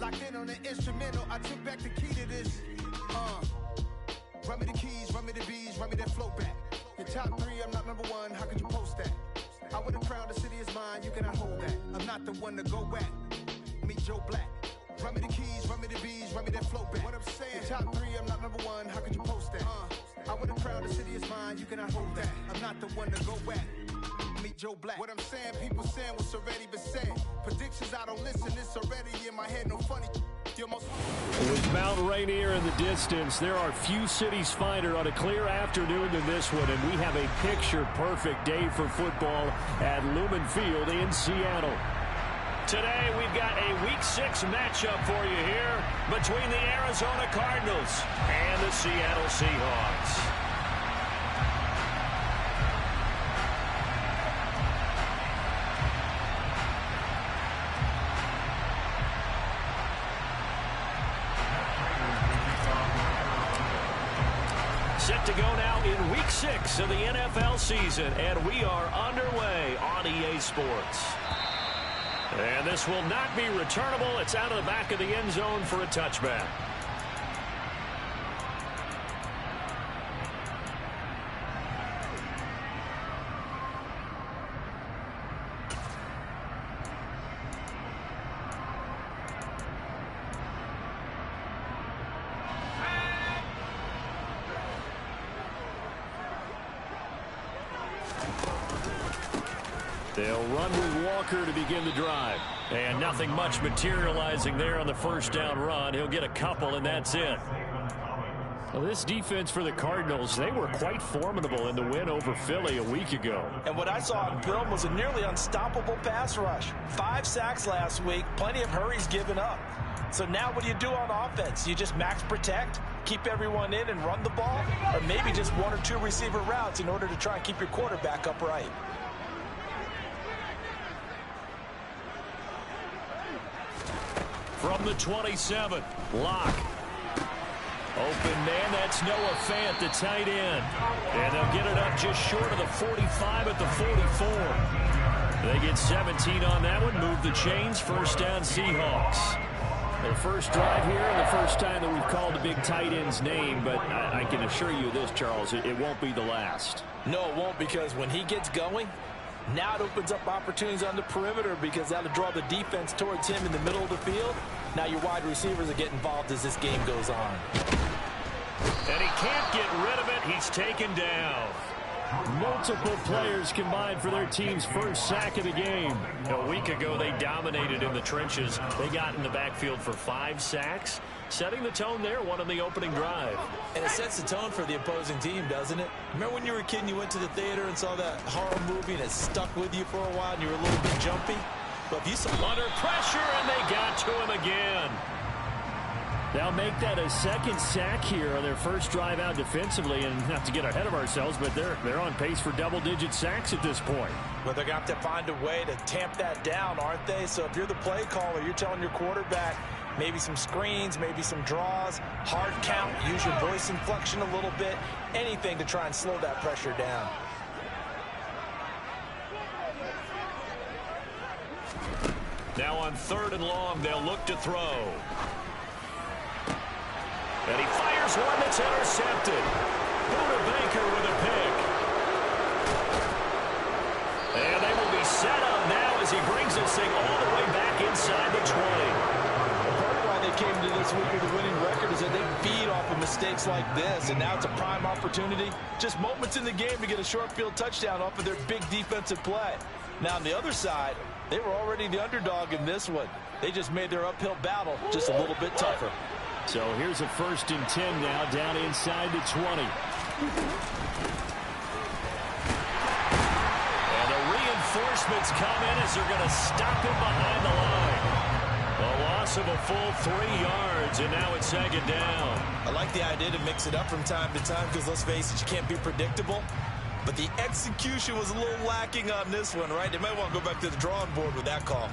Locked in on the instrumental, I took back the key to this. Run me the keys, run me the bees, run me that flow back. Your top 3, I'm not number 1, how could you post that? I would have crowned the city is mine, you cannot hold that. I'm not the one to go back. Meet Joe Black. Run me the keys, run me the bees, run me that flow back. What I'm saying, your top 3, I'm not number 1, how could you post that? I would have crowned the city is mine, you cannot hold that. I'm not the one to go back. Meet Joe Black. What I'm saying, people saying what's already been said. Predictions, I don't listen, it's already in my head, no funny. With Mount Rainier in the distance, there are few cities finer on a clear afternoon than this one, and we have a picture-perfect day for football at Lumen Field in Seattle. Today, we've got a Week 6 matchup for you here between the Arizona Cardinals and the Seattle Seahawks. Set to go now in Week 6 of the NFL season, and we are underway on EA Sports. And this will not be returnable. It's out of the back of the end zone for a touchback. They'll run with Walker to begin the drive. And nothing much materializing there on the first down run. He'll get a couple, and that's it. Well, this defense for the Cardinals, they were quite formidable in the win over Philly a week ago. And what I saw on film was a nearly unstoppable pass rush. 5 sacks last week, plenty of hurries given up. So now what do you do on offense? You just max protect, keep everyone in and run the ball, or maybe just 1 or 2 receiver routes in order to try and keep your quarterback upright. From the 27, Locke. Open man, that's Noah Fant, the tight end. And they'll get it up just short of the 45 at the 44. They get 17 on that one, move the chains, first down Seahawks. The first drive here and the first time that we've called the big tight end's name, but I can assure you this, Charles, it won't be the last. No, it won't, because when he gets going, now it opens up opportunities on the perimeter because that'll draw the defense towards him in the middle of the field. Now your wide receivers will get involved as this game goes on. And he can't get rid of it. He's taken down. Multiple players combined for their team's first sack of the game. A week ago, they dominated in the trenches. They got in the backfield for 5 sacks, setting the tone there, one on the opening drive. And it sets the tone for the opposing team, doesn't it? Remember when you were a kid and you went to the theater and saw that horror movie and it stuck with you for a while and you were a little bit jumpy? But if you saw under pressure, and they got to him again. They'll make that a second sack here on their first drive out defensively, and not to get ahead of ourselves, but they're on pace for double-digit sacks at this point. Well, they're going to have to find a way to tamp that down, aren't they? So if you're the play caller, you're telling your quarterback maybe some screens, maybe some draws, hard count, use your voice inflection a little bit, anything to try and slow that pressure down. Now on 3rd and long, they'll look to throw. And he fires one that's intercepted. Buda Baker with a pick. And they will be set up now as he brings this thing all the way back inside the 20. Part of why they came to this week with a winning record is that they feed off of mistakes like this, and now it's a prime opportunity. Just moments in the game to get a short field touchdown off of their big defensive play. Now on the other side, they were already the underdog in this one. They just made their uphill battle just a little bit tougher. So here's a 1st and 10 now down inside the 20. And the reinforcements come in as they're going to stop him behind the line. A loss of a full 3 yards, and now it's 2nd down. I like the idea to mix it up from time to time because, let's face it, you can't be predictable. But the execution was a little lacking on this one, right? They might want to go back to the drawing board with that call.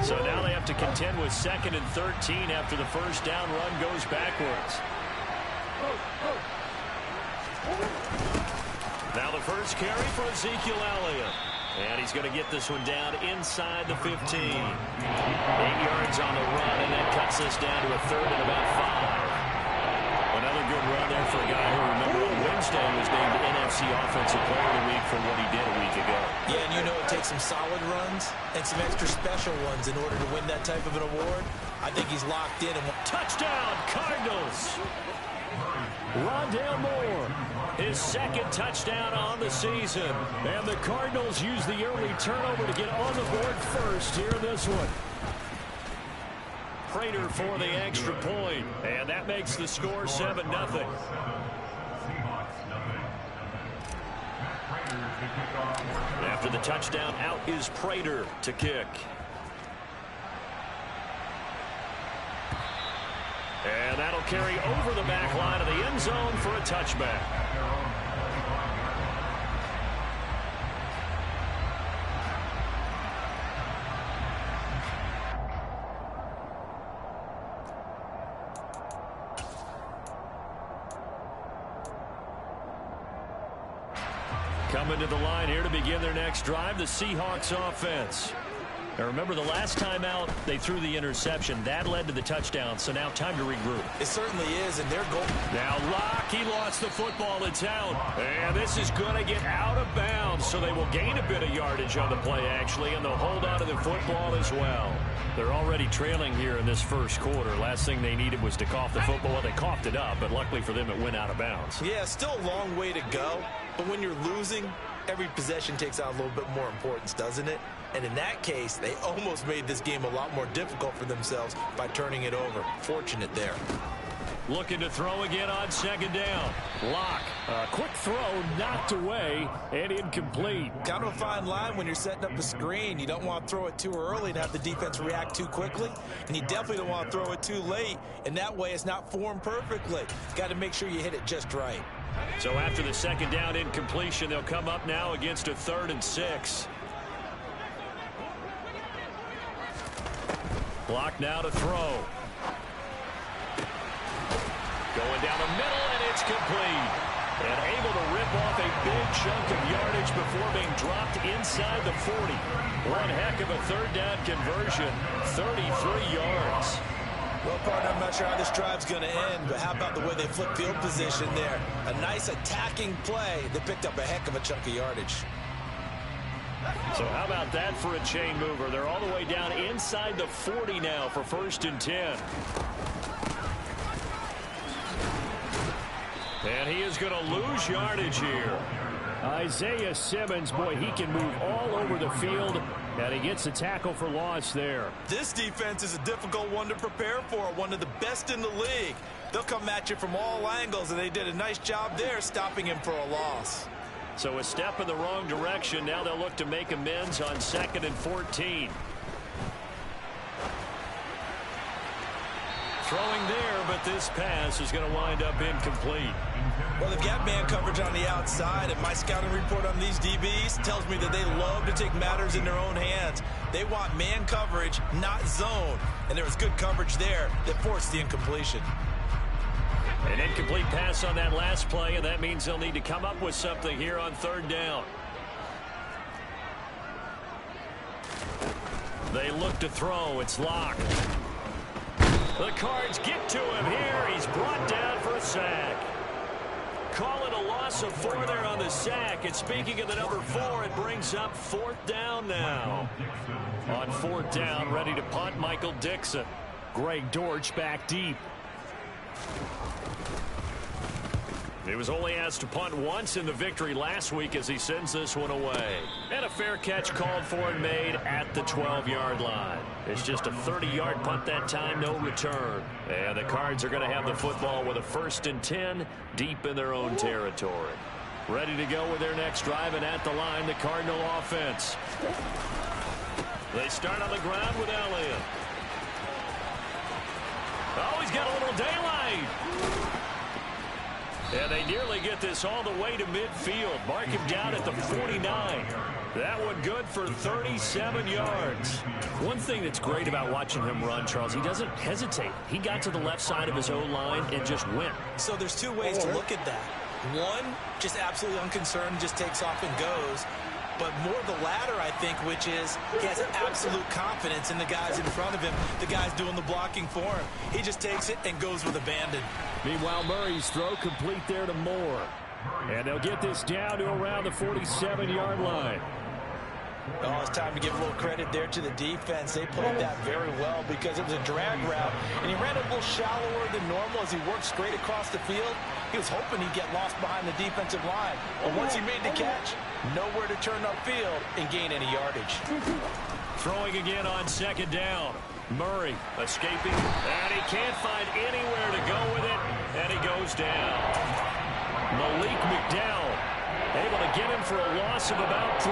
So now they have to contend with 2nd and 13 after the first down run goes backwards. Now the first carry for Ezekiel Elliott. And he's going to get this one down inside the 15. 8 yards on the run, and that cuts us down to a third and about 5. Another good run there for a guy who, remember, on Wednesday was named NFC Offensive Player of the Week for what he did a week ago. Yeah, and you know it takes some solid runs and some extra special ones in order to win that type of an award. I think he's locked in. And touchdown, Cardinals! Rondale Moore, his second touchdown on the season. And the Cardinals use the early turnover to get on the board first here in this one. Prater for the extra point, and that makes the score 7-0. After the touchdown, out is Prater to kick. And that'll carry over the back line of the end zone for a touchback. Coming to the line here to begin their next drive, the Seahawks offense. Now remember, the last time out, they threw the interception. That led to the touchdown, so now time to regroup. It certainly is, and their goal. Now Locke, he lost the football. It's out. And this is going to get out of bounds, so they will gain a bit of yardage on the play, actually, and they'll hold on to the football as well. They're already trailing here in this first quarter. Last thing they needed was to cough the football. Well, they coughed it up, but luckily for them, it went out of bounds. Yeah, still a long way to go, but when you're losing, every possession takes on a little bit more importance, doesn't it? And in that case, they almost made this game a lot more difficult for themselves by turning it over. Fortunate there. Looking to throw again on second down. Locke, a quick throw, knocked away, and incomplete. Kind of a fine line when you're setting up a screen. You don't want to throw it too early and have the defense react too quickly. And you definitely don't want to throw it too late. And that way it's not formed perfectly. Got to make sure you hit it just right. So after the second down incompletion, they'll come up now against a 3rd and 6. Block now to throw. Going down the middle, and it's complete. And able to rip off a big chunk of yardage before being dropped inside the 40. One heck of a third down conversion, 33 yards. Well, partner, I'm not sure how this drive's going to end, but how about the way they flip field position there? A nice attacking play that picked up a heck of a chunk of yardage. So how about that for a chain mover? They're all the way down inside the 40 now for 1st and 10. And he is going to lose yardage here. Isaiah Simmons, boy, he can move all over the field, and he gets a tackle for loss there. This defense is a difficult one to prepare for, one of the best in the league. They'll come at you from all angles, and they did a nice job there stopping him for a loss. So a step in the wrong direction. Now they'll look to make amends on 2nd and 14. Throwing there, but this pass is going to wind up incomplete. Well, they've got man coverage on the outside, and my scouting report on these DBs tells me that they love to take matters in their own hands. They want man coverage, not zone. And there was good coverage there that forced the incompletion. An incomplete pass on that last play, and that means they'll need to come up with something here on 3rd down. They look to throw. It's Locke. The Cards get to him here. He's brought down for a sack. Call it a loss of 4 there on the sack. And speaking of the number 4, it brings up 4th down now. On 4th down, ready to punt, Michael Dixon. Greg Dortch back deep. He was only asked to punt once in the victory last week as he sends this one away. And a fair catch called for and made at the 12-yard line. It's just a 30-yard punt that time, no return. And the Cards are going to have the football with a 1st and 10 deep in their own territory. Ready to go with their next drive, and at the line, the Cardinal offense. They start on the ground with Elliott. Oh, he's got a little daylight. And they nearly get this all the way to midfield. Mark him down at the 49. That one good for 37 yards. One thing that's great about watching him run, Charles, he doesn't hesitate. He got to the left side of his own line and just went. So there's two ways to look at that. One, just absolutely unconcerned, just takes off and goes. but more the latter, I think, which is he has absolute confidence in the guys in front of him, the guys doing the blocking for him. He just takes it and goes with abandon. Meanwhile, Murray's throw complete there to Moore. And they'll get this down to around the 47-yard line. Oh, it's time to give a little credit there to the defense. They played that very well because it was a drag route, and he ran a little shallower than normal as he worked straight across the field. He was hoping he'd get lost behind the defensive line. But once he made the catch, nowhere to turn upfield and gain any yardage. Throwing again on second down. Murray escaping, and he can't find anywhere to go with it, and he goes down. Malik McDowell able to get him for a loss of about 3.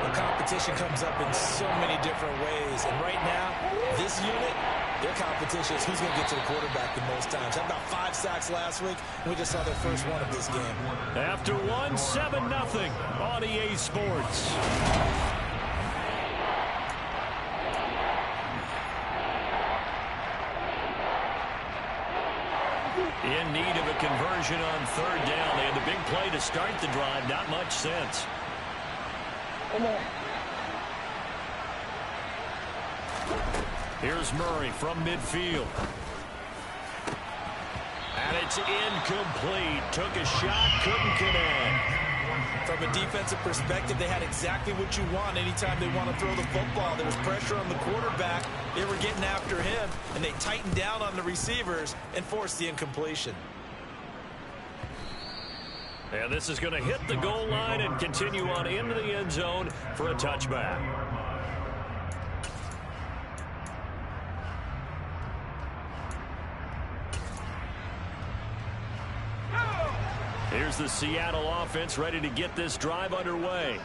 The competition comes up in so many different ways. And right now, this unit, their competition is who's going to get to the quarterback the most times. Had about 5 sacks last week, and we just saw their first one of this game. After 7-0 on EA Sports. In need of a conversion on third down. They had the big play to start the drive. Not much sense. Here's Murray from midfield. And it's incomplete. Took a shot, couldn't connect. From a defensive perspective, they had exactly what you want anytime they want to throw the football. There was pressure on the quarterback. They were getting after him, and they tightened down on the receivers and forced the incompletion. And this is going to hit the goal line and continue on into the end zone for a touchback. Here's the Seattle offense ready to get this drive underway.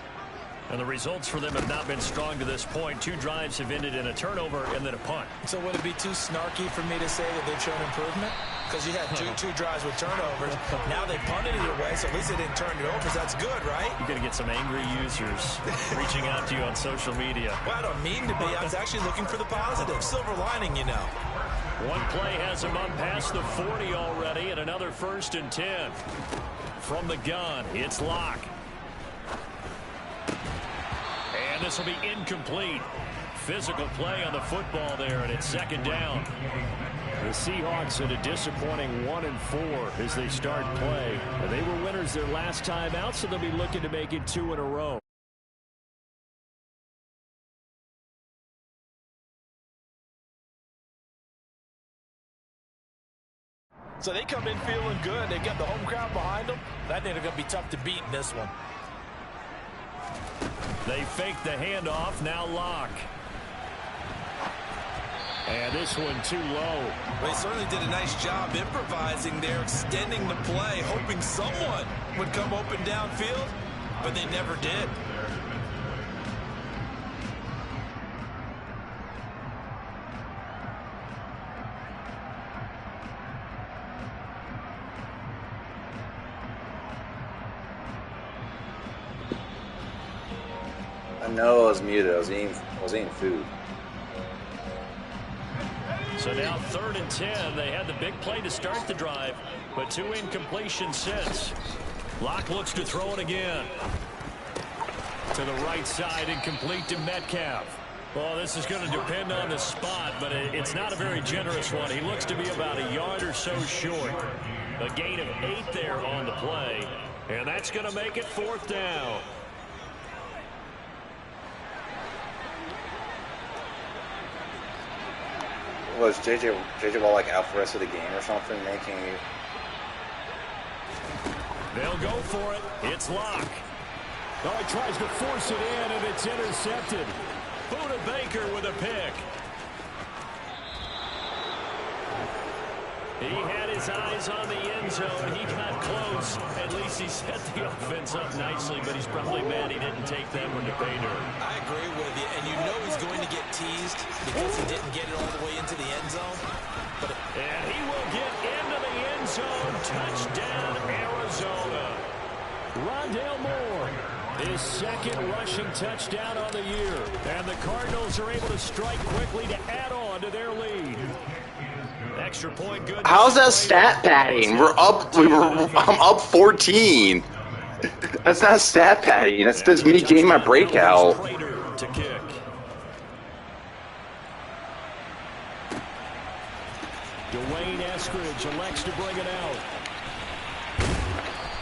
And the results for them have not been strong to this point. 2 drives have ended in a turnover and then a punt. So would it be too snarky for me to say that they've shown improvement? Because you had two drives with turnovers. Now they punted either way, so at least they didn't turn it over. So that's good, right? You're going to get some angry users reaching out to you on social media. Well, I don't mean to be. I was actually looking for the positive. Silver lining, you know. One play has him up past the 40 already, and another 1st and 10. From the gun, it's Locke. And this will be incomplete. Physical play on the football there, and it's second down. The Seahawks at a disappointing 1-4 as they start play. And they were winners their last time out, so they'll be looking to make it 2 in a row. So they come in feeling good. They've got the home crowd behind them. I think they're going to be tough to beat in this one. They fake the handoff. Now Locke. And this one too low. Well, they certainly did a nice job improvising there, extending the play, hoping someone would come open downfield, but they never did. No, I was muted. I was eating food. So now 3rd and 10. They had the big play to start the drive, but 2 incompletions since. Locke looks to throw it again. To the right side, incomplete to Metcalf. Well, this is going to depend on the spot, but it's not a very generous one. He looks to be about a yard or so short. A gain of 8 there on the play, and that's going to make it 4th down. Was JJ Watt like out for the rest of the game or something, making you? They'll go for it. It's Locke. Oh, he tries to force it in, and it's intercepted. Buda Baker with a pick. He had his eyes on the end zone. He got close. At least he set the offense up nicely, but he's probably mad he didn't take that one to pay dirt. I agree with you, and you know he's going to get teased because he didn't get it all the way into the end zone. And he will get into the end zone. Touchdown, Arizona. Rondale Moore, his 2nd rushing touchdown on the year. And the Cardinals are able to strike quickly to add on to their lead. Extra point, good. How's that stat padding? I'm up 14. That's not stat padding. That's just me getting my breakout. To kick. Dwayne Eskridge elects to bring it out.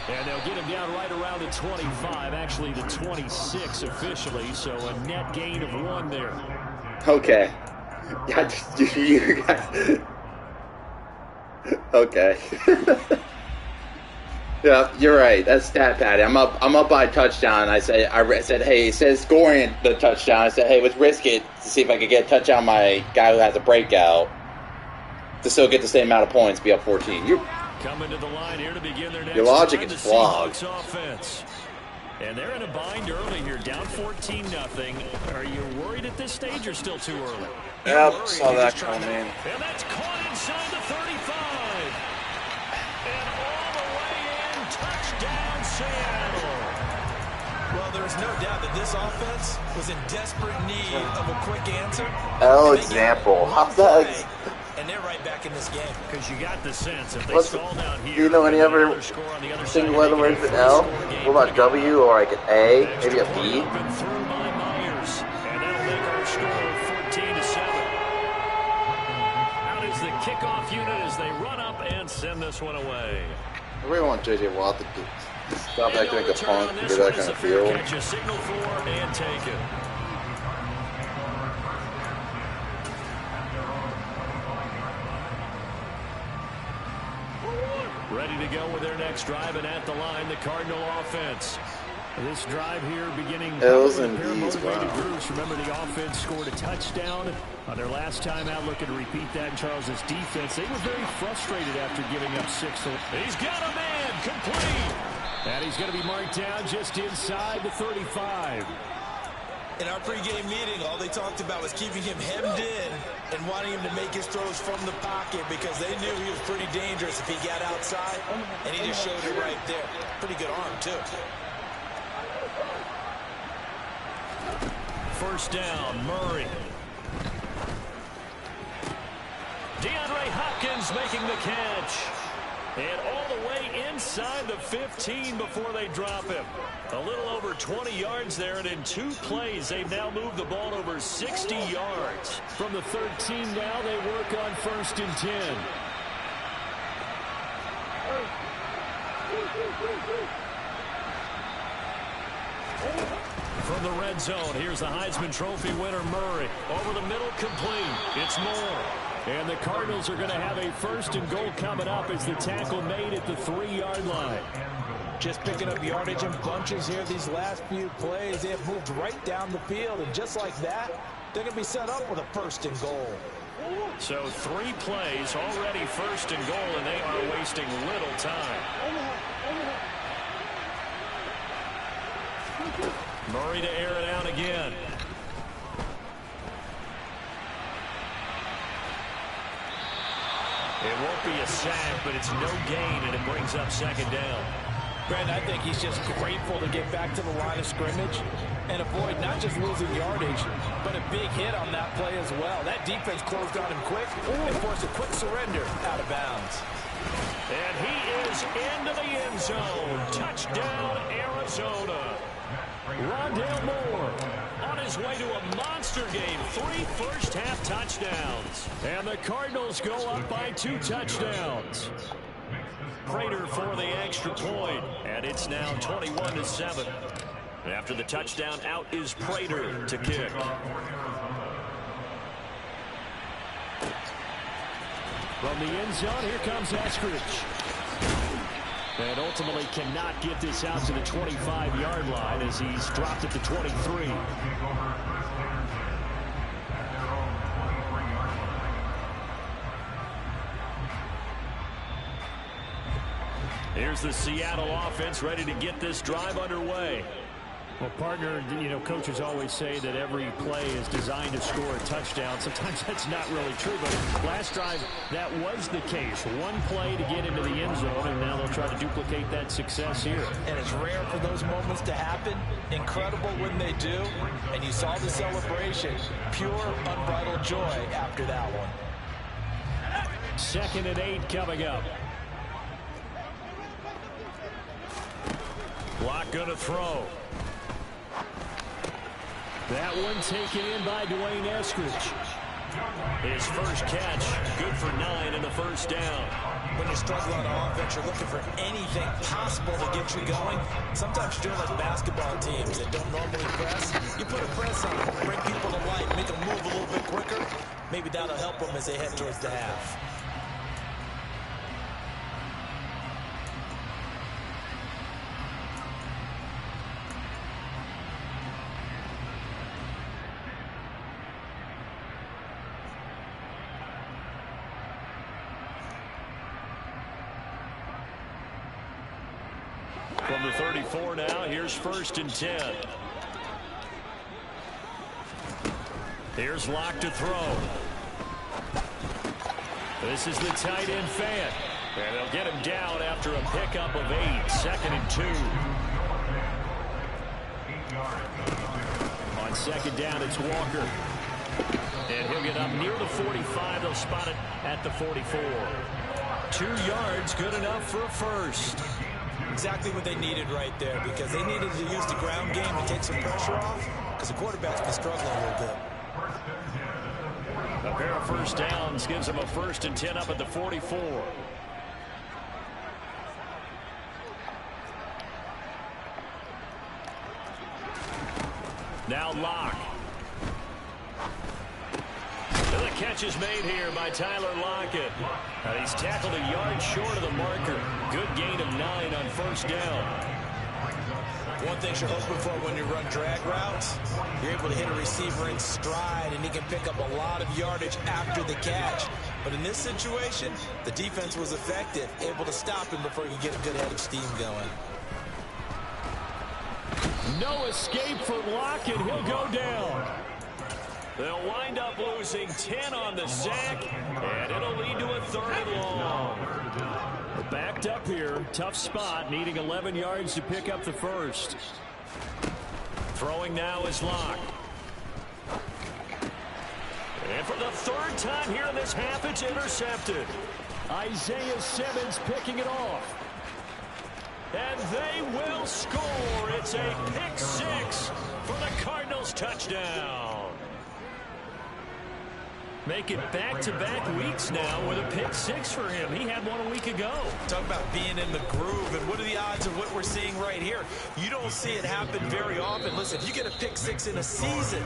And they'll get him down right around the 25, actually the 26 officially, so a net gain of 1 there. Okay. You guys. Okay. Yeah, you're right. That's stat padding. I'm up by a touchdown. I said, hey, it says scoring the touchdown. I said, hey, let's risk it to see if I could get a touchdown on my guy who has a breakout to still get the same amount of points, be up 14. Coming to the line here to begin their next your logic drive, is flawed. Offense. And they're in a bind early here, down 14-0. Are you worried at this stage or still too early? Yep, saw that coming. And that's caught inside the 35. And all the way in, touchdown Seattle. Well, there's no doubt that this offense was in desperate need of a quick answer. Example. How's that? And they're right back in this game. Because you got the sense if they stall down here. Do you know any other single letter words with L? What about W or like an A? Maybe a B? And that'll make our score 14-7. Out is the kickoff unit as they run up and send this one away. I really want J.J. Watt to stop acting like a punk and get back on the field. Catch a signal for and take it. Ready to go with their next drive, and at the line, the Cardinal offense. This drive here beginning L's and B's, groups. Remember, the offense scored a touchdown on their last time out, looking to repeat that in Charles's defense. They were very frustrated after giving up 6. He's got a man, complete. And he's going to be marked down just inside the 35. In our pregame meeting, all they talked about was keeping him hemmed in and wanting him to make his throws from the pocket because they knew he was pretty dangerous if he got outside, and he just showed it right there. Pretty good arm, too. First down, Murray. DeAndre Hopkins making the catch. And all the way inside the 15 before they drop him. A little over 20 yards there, and in 2 plays, they've now moved the ball over 60 yards. From the 13 now, they work on 1st and 10. From the red zone, here's the Heisman Trophy winner, Murray. Over the middle, complete. It's Moore. And the Cardinals are going to have a 1st and goal coming up as the tackle made at the 3-yard line. Just picking up yardage in bunches here these last few plays. They have moved right down the field, and just like that, they're going to be set up with a 1st and goal. So 3 plays already 1st and goal, and they are wasting little time. Murray to air it out again. It won't be a sack, but it's no gain, and it brings up 2nd down. Brandon, I think he's just grateful to get back to the line of scrimmage and avoid not just losing yardage, but a big hit on that play as well. That defense closed on him quick and forced a quick surrender out of bounds. And he is into the end zone. Touchdown, Arizona. Rondale Moore on his way to a monster game. 3 first-half touchdowns. And the Cardinals go up by 2 touchdowns. Prater for the extra point. And it's now 21-7. After the touchdown, out is Prater to kick. From the end zone, here comes Eskridge. And ultimately cannot get this out to the 25-yard line as he's dropped at the 23. Here's the Seattle offense ready to get this drive underway. Well, partner, coaches always say that every play is designed to score a touchdown. Sometimes that's not really true, but last drive, that was the case. 1 play to get into the end zone, and now they'll try to duplicate that success here. And it's rare for those moments to happen. Incredible when they do. And you saw the celebration. Pure, unbridled joy after that one. 2nd and 8 coming up. Locke going to throw. That one taken in by Dwayne Eskridge. His first catch, good for 9 and a first down. When you're struggling on offense, you're looking for anything possible to get you going. Sometimes you're doing like basketball teams that don't normally press. You put a press on them, bring people to life, make them move a little bit quicker. Maybe that'll help them as they head towards the half. From the 34 now, here's 1st and 10. Here's Locke to throw. This is the tight end Fant. And they'll get him down after a pickup of 8. 2nd and 2. On 2nd down, it's Walker. And he'll get up near the 45. They'll spot it at the 44. 2 yards, good enough for a first. Exactly what they needed right there, because they needed to use the ground game to take some pressure off, because the quarterback's been struggling a little bit. A pair of first downs gives them a 1st and 10 up at the 44. Now Locke. And the catch is made here by Tyler Lockett. And he's tackled a yard short of the marker. Good gain of 9 on 1st down. One thing you're hoping for when you run drag routes, you're able to hit a receiver in stride, and he can pick up a lot of yardage after the catch. But in this situation, the defense was effective, able to stop him before he could get a good head of steam going. No escape for Lockett. He'll go down. They'll wind up losing 10 on the sack, and it'll lead to a 3rd and long. We're backed up here. Tough spot, needing 11 yards to pick up the first. Throwing now is Locke. And for the 3rd time here in this half, it's intercepted. Isaiah Simmons picking it off. And they will score. It's a pick 6 for the Cardinals touchdown. Make it back-to-back weeks now with a pick 6 for him. He had one a week ago. Talk about being in the groove, and what are the odds of what we're seeing right here? You don't see it happen very often. Listen, if you get a pick 6 in a season,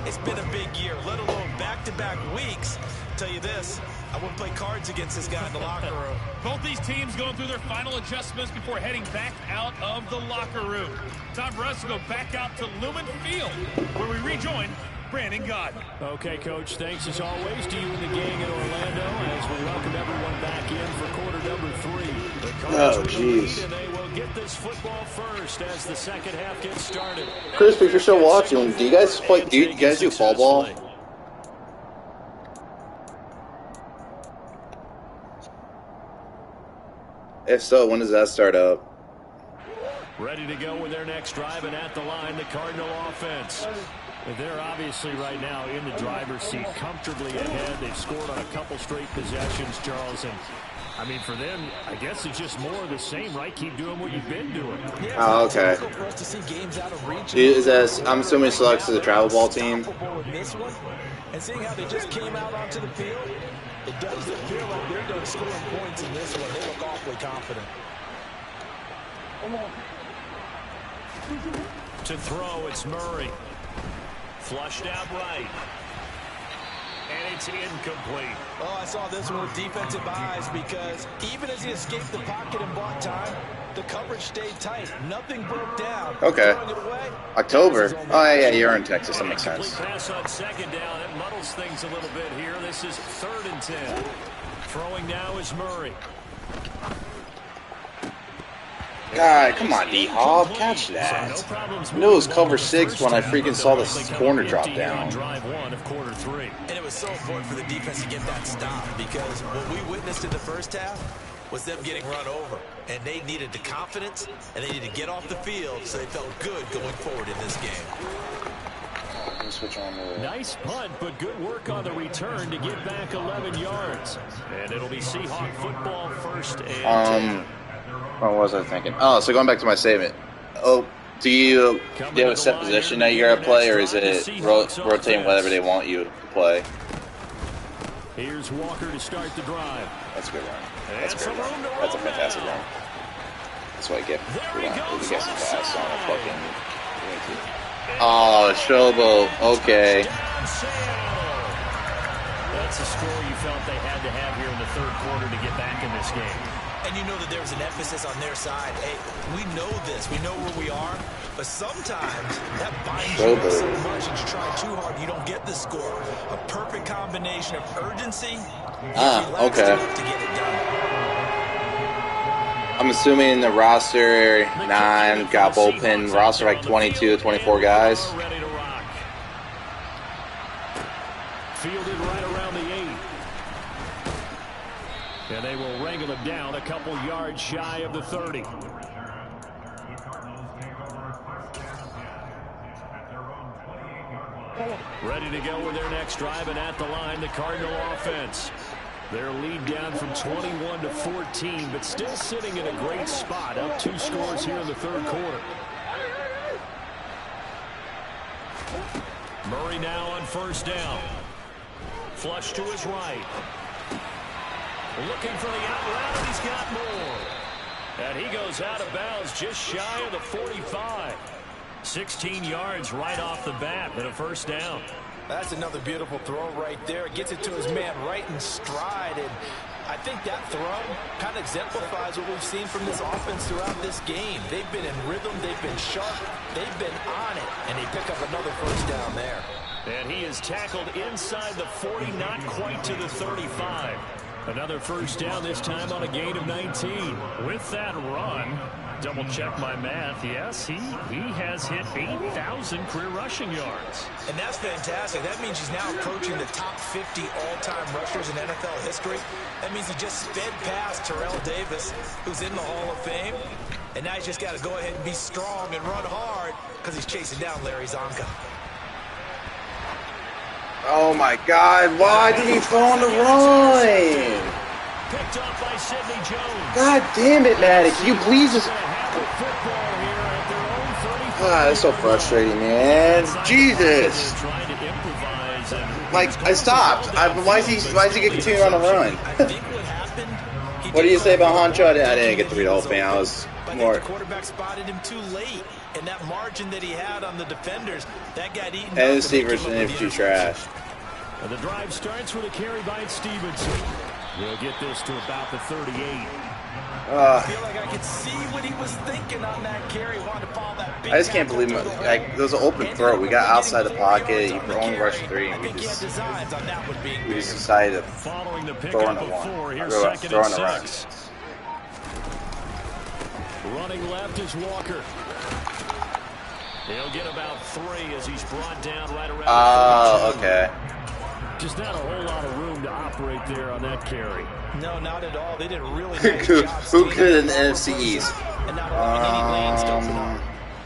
it's been a big year, let alone back-to-back weeks. I'll tell you this, I wouldn't play cards against this guy in the locker room. Both these teams going through their final adjustments before heading back out of the locker room. Time for us to go back out to Lumen Field, where we rejoin Brandon Gaudin. Okay, Coach, thanks as always to you and the gang in Orlando as we welcome everyone back in for quarter number 3. The Cardinals with the lead, and they will get this football first as the second half gets started. Chris, if you're still watching, do you guys play? Do you guys do fall ball? If so, when does that start up? Ready to go with their next drive, and at the line, the Cardinal offense. They're obviously right now in the driver's seat, comfortably ahead. They've scored on a couple straight possessions, Charles. And, I mean, for them, I guess it's just more of the same, right? Keep doing what you've been doing. Oh, okay. I'm assuming Seahawks is a travel ball team. And seeing how they just came out onto the field, it does appear like they're done scoring points in this one. They look awfully confident. To throw, it's Murray. Flushed out right. And it's incomplete. Oh, I saw this one with defensive eyes, because even as he escaped the pocket and bought time, the coverage stayed tight. Nothing broke down. Okay. Throwing it away. October. Oh, yeah, you're in Texas. That makes sense. Pass on 2nd down. It muddles things a little bit here. This is 3rd and 10. Throwing now is Murray. God, come on, D-Hop, catch that. I knew it was cover 6 when I freaking saw the corner drop down. And it was so important for the defense to get that stop, because what we witnessed in the first half was them getting run over. And they needed the confidence, and they needed to get off the field so they felt good going forward in this game. Switch on the... Nice punt, but good work on the return to get back 11 yards. And it'll be Seahawk football 1st and 10. What was I thinking? Oh, so going back to my statement. Oh, do you have a set position that you're gonna play, or is it rotating whatever they want you to play? Here's Walker to start the drive. That's a good run. That's a great run. That's a fantastic run. That's what I get. We get some pass on a fucking. Oh, Showboat. Okay. That's a score you felt they had to have here in the third quarter to get back in this game. And you know that there was an emphasis on their side. Hey, we know this. We know where we are. But sometimes that binds you up so much and you try too hard, you don't get the score. A perfect combination of urgency and okay. to get it done. I'm assuming the roster 9 got bullpen roster like 22, 24 guys. Ready to rock. Fielded right around the 8. And they will wrangle it down a couple yards shy of the 30. Ready to go with their next drive, and at the line, the Cardinal offense. Their lead down from 21 to 14, but still sitting in a great spot, up 2 scores here in the third quarter. Murray now on first down. Flush to his right. Looking for the out route, and he's got more. And he goes out of bounds just shy of the 45. 16 yards right off the bat and a first down. That's another beautiful throw right there. Gets it to his man right in stride. And I think that throw kind of exemplifies what we've seen from this offense throughout this game. They've been in rhythm. They've been sharp. They've been on it. And they pick up another first down there. And he is tackled inside the 40, not quite to the 35. Another first down, this time on a gain of 19. With that run, double check my math. Yes, he has hit 8,000 career rushing yards. And that's fantastic. That means he's now approaching the top 50 all-time rushers in NFL history. That means he just sped past Terrell Davis, who's in the Hall of Fame. And now he's just got to go ahead and be strong and run hard because he's chasing down Larry Zonka. Oh my God! Why did he throw on the run? Picked up by Sidney Jones. God damn it, Maddie! Can you please just? That's so frustrating, man. Jesus! Like I stopped. Why is he getting continued on the run? What do you say about Honcho? I didn't get to read the whole thing. I was more. The quarterback spotted him too late, and that margin that he had on the defenders, that got eaten. NFC versus NFC trash. And the drive starts with a carry by Stevenson. We'll get this to about the 38. I feel like I could see what he was thinking on that carry. Wanted to follow that big. I just can't believe it. Like, there was an open throw. We got outside the pocket. You only rushed 3, and we just decided to throw on the 1. Throw on the run. Running left is Walker. He'll get about 3 as he's brought down right around. Oh, okay. Just not a whole lot of room to operate there on that carry. No, not at all. They did a really nice job. Who could in the NFC East? And not allowing any lanes to open up.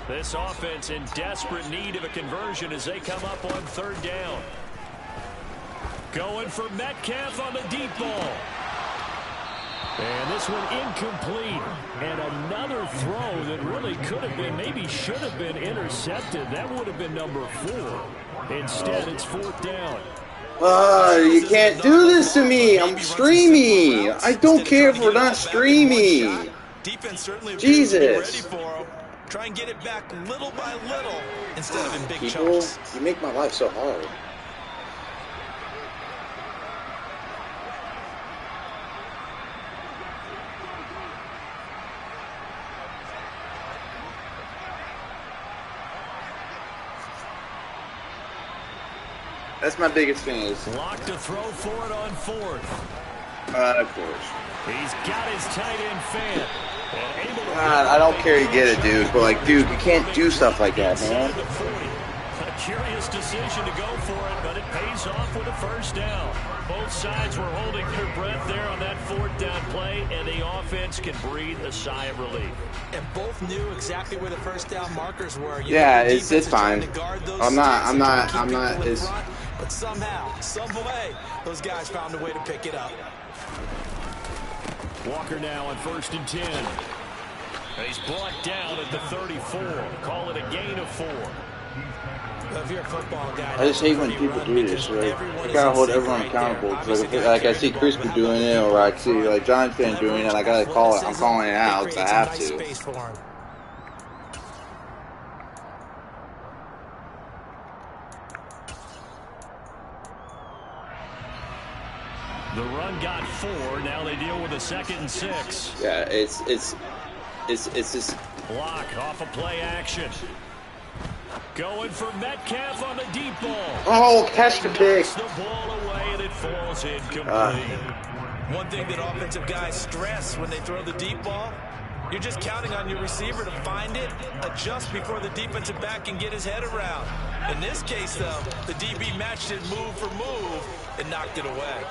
This offense in desperate need of a conversion as they come up on third down. Going for Metcalf on the deep ball. And this one incomplete. And another throw that really could have been, maybe should have been intercepted. That would have been number 4. Instead, it's 4th down. You can't do this to me. I'm streaming. I don't care if we're not streaming. Defense certainly Jesus. ready for him. Try and get it back little by little instead of in big People, chunks. you make my life so hard. That's my biggest thing is. Lock to throw for it on 4th. Of course. He's got his tight end fan. God, I don't care you get it, dude. But like, dude, you can't do stuff like that, man. A curious decision to go for it, but it pays off with a first down. Both sides were holding their breath there on that 4th down play, and the offense can breathe a sigh of relief. And both knew exactly where the first down markers were. Yeah, it's fine. I'm not. But somehow, some way, those guys found a way to pick it up. Walker now on 1st and 10. And he's brought down at the 34. Call it a gain of 4. If you're a football guy, I just hate when people do this. Like, I gotta hold everyone accountable. Like I see Crispy doing it, or I see like Giants fan doing it. I gotta call it. I'm calling it out because I have to. The run got 4. Now they deal with a 2nd and 6. Yeah, it's just block off of play action. Going for Metcalf on the deep ball. Oh, catch the pick. The ball away and it falls incomplete. One thing that offensive guys stress when they throw the deep ball, you're just counting on your receiver to find it, adjust before the defensive back can get his head around. In this case, though, the DB matched it move for move and knocked it away.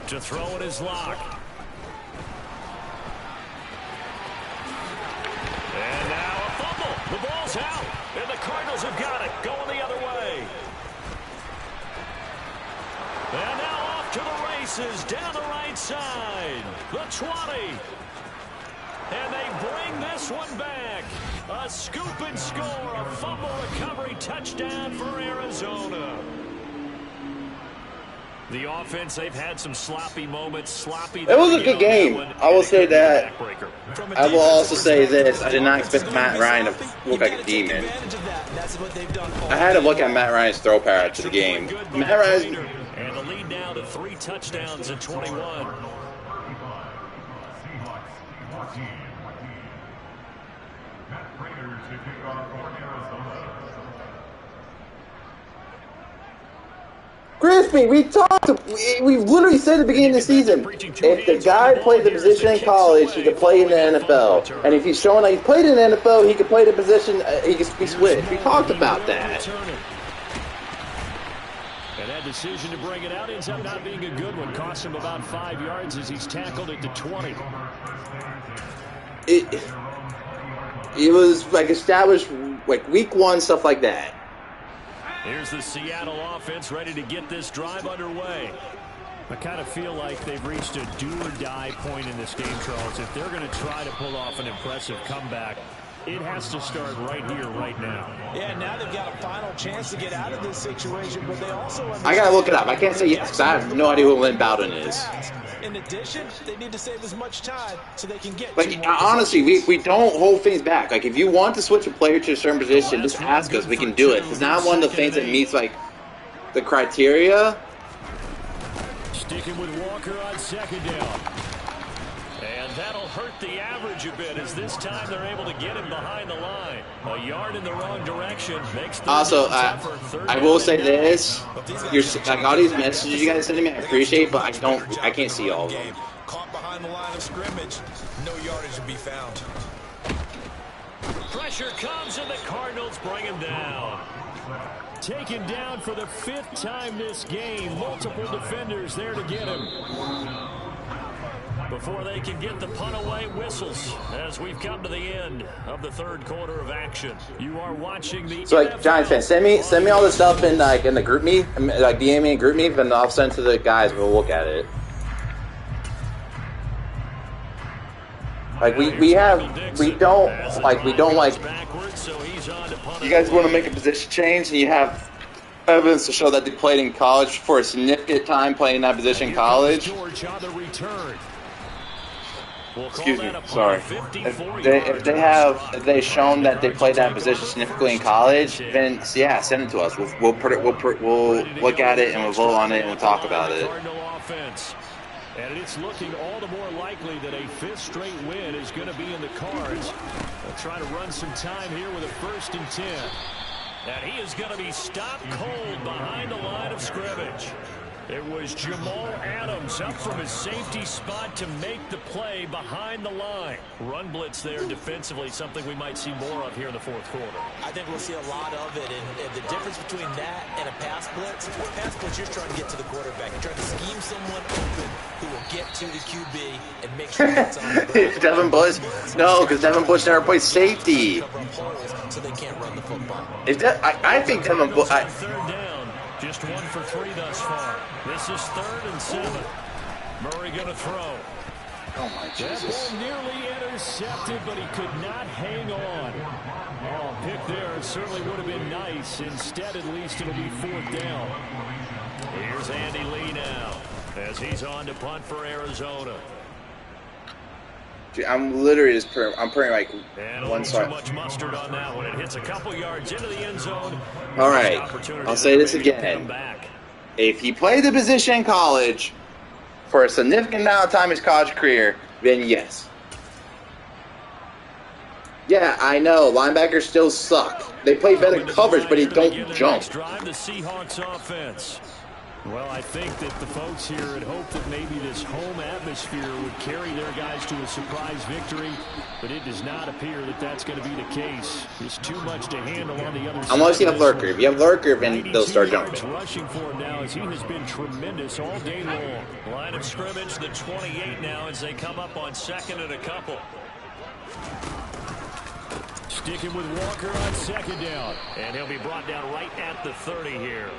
To throw it is Lock. And now a fumble. The ball's out. And the Cardinals have got it. Going the other way. And now off to the races. Down the right side. The 20. And they bring this one back. A scoop and score. A fumble recovery touchdown for Arizona. The offense, they've had some sloppy moments. It was a good game. I will say that. I will also say this. I did not expect Matt Ryan to look like a demon. I had to look at Matt Ryan's throw power to the game. Matt Ryan. And the lead now to 3 touchdowns at 21. Crispy, we literally said at the beginning of the season, if the guy played the position in college, he could play in the NFL. And if he's showing that he played in the NFL, he could play the position, he could be switched. We talked about that. And that decision to bring it out ends up not being a good one. Cost him about 5 yards as he's tackled at the 20. It was like established, like week 1, stuff like that. Here's the Seattle offense ready to get this drive underway. I kind of feel like they've reached a do-or-die point in this game, Charles. If they're going to try to pull off an impressive comeback, it has to start right here, right now. Yeah, now they've got a final chance to get out of this situation, but they also... I got to look it up. I can't say yes, because I have no idea who Lynn Bowden is. In addition, they need to save as much time so they can get... Like, honestly, we don't hold things back. Like, if you want to switch a player to a certain position, just ask us. We can do it. It's not one of the things that meets, like, the criteria. Sticking with Walker on 2nd down. And that'll hurt the average a bit as this time they're able to get him behind the line. A yard in the wrong direction makes the also, I will say this. Like, all these messages you guys send me, I appreciate, but I can't see all of them. Caught behind the line of scrimmage, no yardage to be found. Pressure comes and the Cardinals bring him down. Taken down for the 5th time this game. Multiple defenders there to get him. Before they can get the punt away, whistles as we've come to the end of the 3rd quarter of action. You are watching the... So, like, Giants fans, send me all this stuff in the group meet, like DM me in group meet, and I'll send it to the guys and we'll look at it. Like, we don't you guys want to make a position change and you have evidence to show that they played in college for a significant time playing that position in college. Excuse me, sorry. If they've shown that they played that position significantly in college, then yeah, send it to us. We'll look at it and we'll vote on it and we'll talk about it. And it's looking all the more likely that a 5th straight win is going to be in the cards. They'll try to run some time here with a 1st and 10. And he is going to be stopped cold behind the line of scrimmage. It was Jamal Adams up from his safety spot to make the play behind the line. Run blitz there defensively, something we might see more of here in the 4th quarter. I think we'll see a lot of it, and the difference between that and a pass blitz, you're trying to get to the quarterback. You're trying to scheme someone open who will get to the QB and make sure it's on the ground. Devin Bush? No, because Devin Bush never plays safety. So they can't run the football. I think Devin Bush... Just 1 for 3 thus far. This is 3rd and 7. Murray going to throw. Oh, my Jesus. That ball nearly intercepted, but he could not hang on. Oh, pick there certainly would have been nice. Instead, at least it'll be 4th down. Here's Andy Lee now as he's on to punt for Arizona. Dude, I'm literally just I'm putting like one side. Too much mustard on that one. It hits a couple yards into the end zone. All right, I'll say this again. If he played the position in college for a significant amount of time in his college career, then yes. Yeah, I know. Linebackers still suck. They play better coverage, but they don't jump. Drive the Seahawks offense. Well, I think that the folks here had hoped that maybe this home atmosphere would carry their guys to a surprise victory, but it does not appear that that's going to be the case. There's too much to handle on the other side. Unless you have Lurker. If you have Lurker, then they'll start jumping. Rushing for him now as he has been tremendous all day long. Line of scrimmage, the 28 now as they come up on 2nd and a couple. Sticking with Walker on 2nd down, and he'll be brought down right at the 30 here.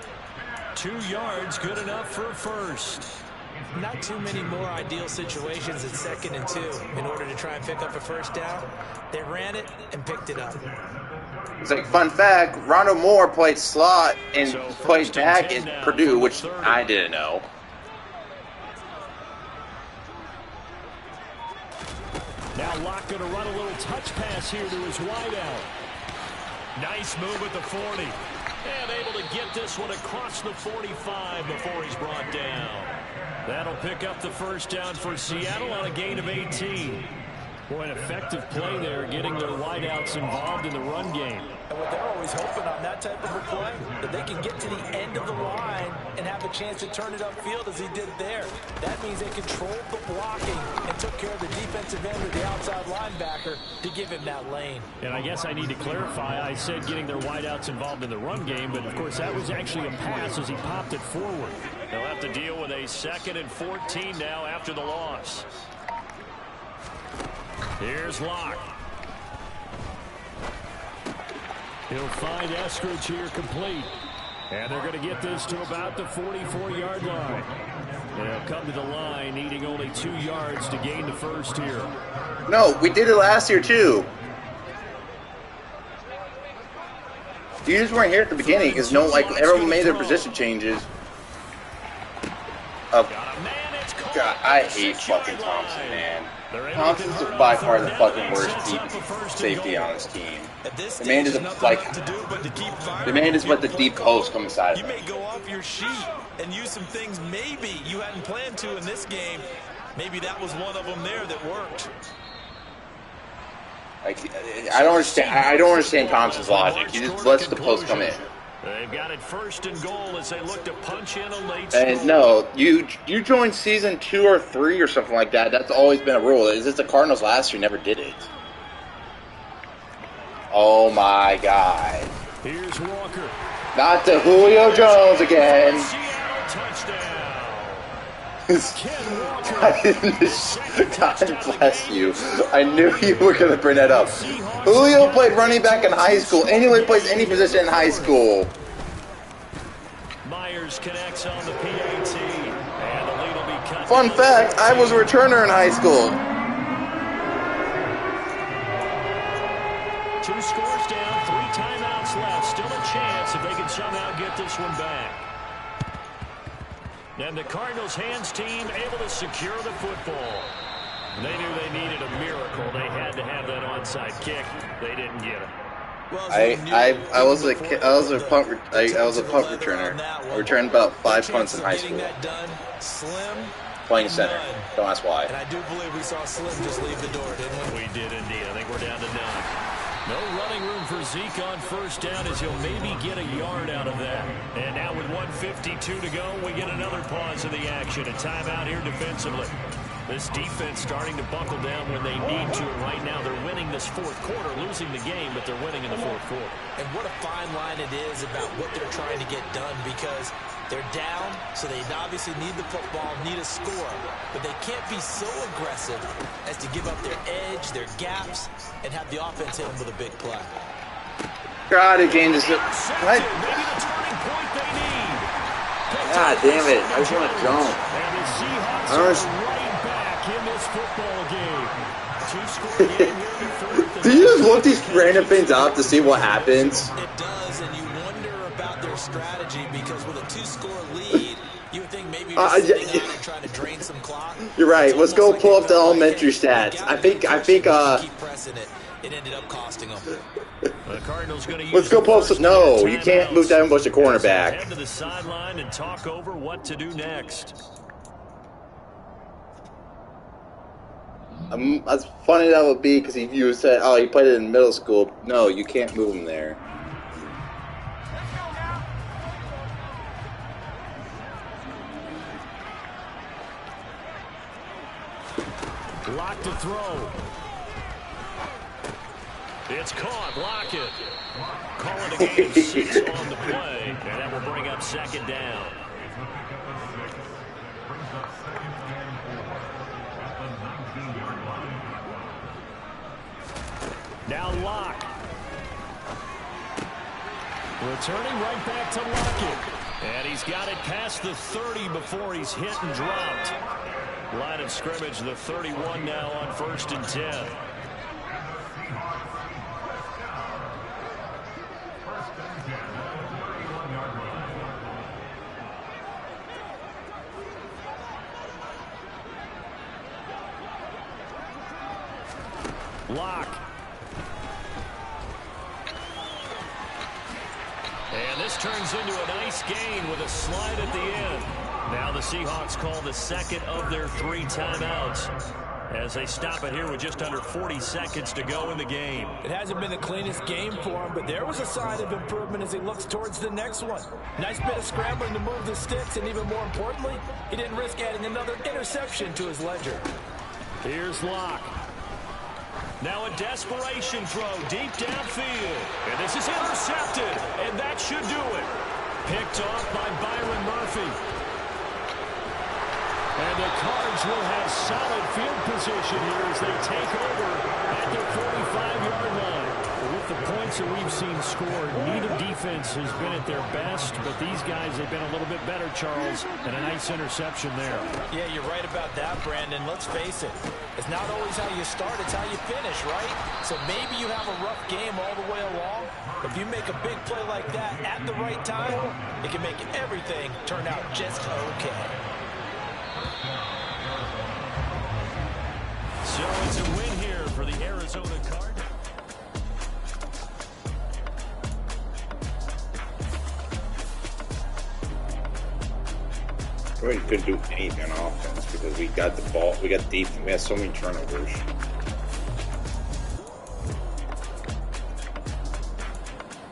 2 yards, good enough for a first. Not too many more ideal situations at 2nd and 2 in order to try and pick up a first down. They ran it and picked it up. It's like, fun fact, Rondo Moore played slot and played back at Purdue, which I didn't know. Now Locke going to run a little touch pass here to his wideout. Nice move at the 40. And able to get this one across the 45 before he's brought down. That'll pick up the first down for Seattle on a gain of 18. Boy, an effective play there, getting their wideouts involved in the run game. And what they're always hoping on that type of a play, that they can get to the end of the line and have a chance to turn it upfield as he did there. That means they controlled the blocking and took care of the defensive end of the outside linebacker to give him that lane. And I guess I need to clarify, I said getting their wideouts involved in the run game, but of course that was actually a pass as he popped it forward. They'll have to deal with a 2nd and 14 now after the loss. Here's Locke. He'll find Eskridge here complete. And they're going to get this to about the 44-yard line. They'll come to the line needing only 2 yards to gain the first here. No, we did it last year too. You just weren't here at the beginning because everyone made their position changes. God, I hate fucking Thompson, man. Thompson's by far the fucking worst deep safety on this team. The man doesn't the man just let the deep post come inside. You may go off your sheet and use some things maybe you hadn't planned to in this game. Maybe that was one of them there that worked. I don't understand. I don't understand Thompson's logic. He just lets the post come in. They've got it 1st and goal as they look to punch in a late And no, you joined season 2 or 3 or something like that. That's always been a rule. It's just the Cardinals last year never did it. Oh my God! Here's Walker. Not the Julio Jones again. God bless you. I knew you were going to bring that up. Julio played running back in high school. Anyone plays any position in high school. Myers connects on the PAT. And the lead will be cut. Fun fact, I was a returner in high school. 2 scores down, 3 timeouts left. Still a chance if they can somehow get this one back. And the Cardinals hands team able to secure the football. They knew they needed a miracle. They had to have that onside kick. They didn't get it. I was a punt returner. I returned about 5 punts in high school. Playing center. Don't ask why. And I do believe we saw Slim just leave the door, didn't we? We did indeed. I think we're down to 9. No running room for Zeke on first down as he'll maybe get a yard out of that. And now with 1:52 to go, we get another pause of the action. A timeout here defensively. This defense starting to buckle down when they need to. And right now they're winning this 4th quarter, losing the game, but they're winning in the 4th quarter. And what a fine line it is about what they're trying to get done because they're down, so they obviously need the football, need a score. But they can't be so aggressive as to give up their edge, their gaps, and have the offense hit them with a big play. God, the game just... Maybe the turning point they need. God damn it. I just want to jump. And the Seahawks are right back in this football game. Two-score game here in the fourth. Do you just look these random things up to see what happens? It does, and you wonder about their strategy because with a 2-score lead, you would think maybe you're just sitting out and trying to drain some clock. You're right. Let's go pull up the elementary stats. I think keep pressing it. It ended up costing them. The Cardinals going to use let's go pull up some. No, you can't move Devin Bush to cornerback. Head to the sideline and talk over what to do next. As funny that would be because you said, oh, he played it in middle school. No, you can't move him there. Lock to throw. It's caught. Lockett. Calling a game 6 on the play. And that will bring up second down. Now Lock. Returning right back to Lockett. And he's got it past the 30 before he's hit and dropped. Line of scrimmage, the 31 now on 1st and 10. Lock. And this turns into a nice gain with a slide at the end. Now the Seahawks call the second of their 3 timeouts as they stop it here with just under 40 seconds to go in the game. It hasn't been the cleanest game for him, but there was a sign of improvement as he looks towards the next one. Nice bit of scrambling to move the sticks, and even more importantly, he didn't risk adding another interception to his ledger. Here's Lock. Now a desperation throw deep downfield. And this is intercepted, and that should do it. Picked off by Byron Murphy. And the Cards will have solid field position here as they take over at their 45-yard line. With the points that we've seen scored, neither defense has been at their best, but these guys have been a little bit better, Charles, and a nice interception there. Yeah, you're right about that, Brandon. Let's face it. It's not always how you start, it's how you finish, right? So maybe you have a rough game all the way along, but if you make a big play like that at the right time, it can make everything turn out just okay. So it's a win here for the Arizona Cardinals. We couldn't do anything on offense because we got the ball, we got deep, and we had so many turnovers.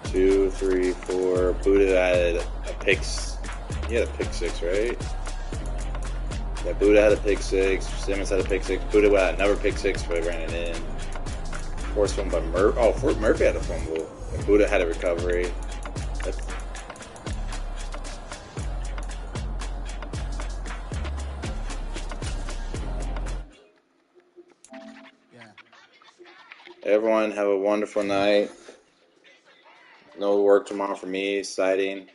Two, three, four. Buddha had a pick. He had a pick 6, right? Yeah, Buddha had a pick 6. Simmons had a pick 6. Buddha had another pick 6, but he ran it in. Forced one by Murphy. Oh, Murphy had a fumble. And Buddha had a recovery. Everyone have a wonderful night. No work tomorrow for me. Exciting.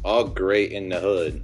All great in the hood.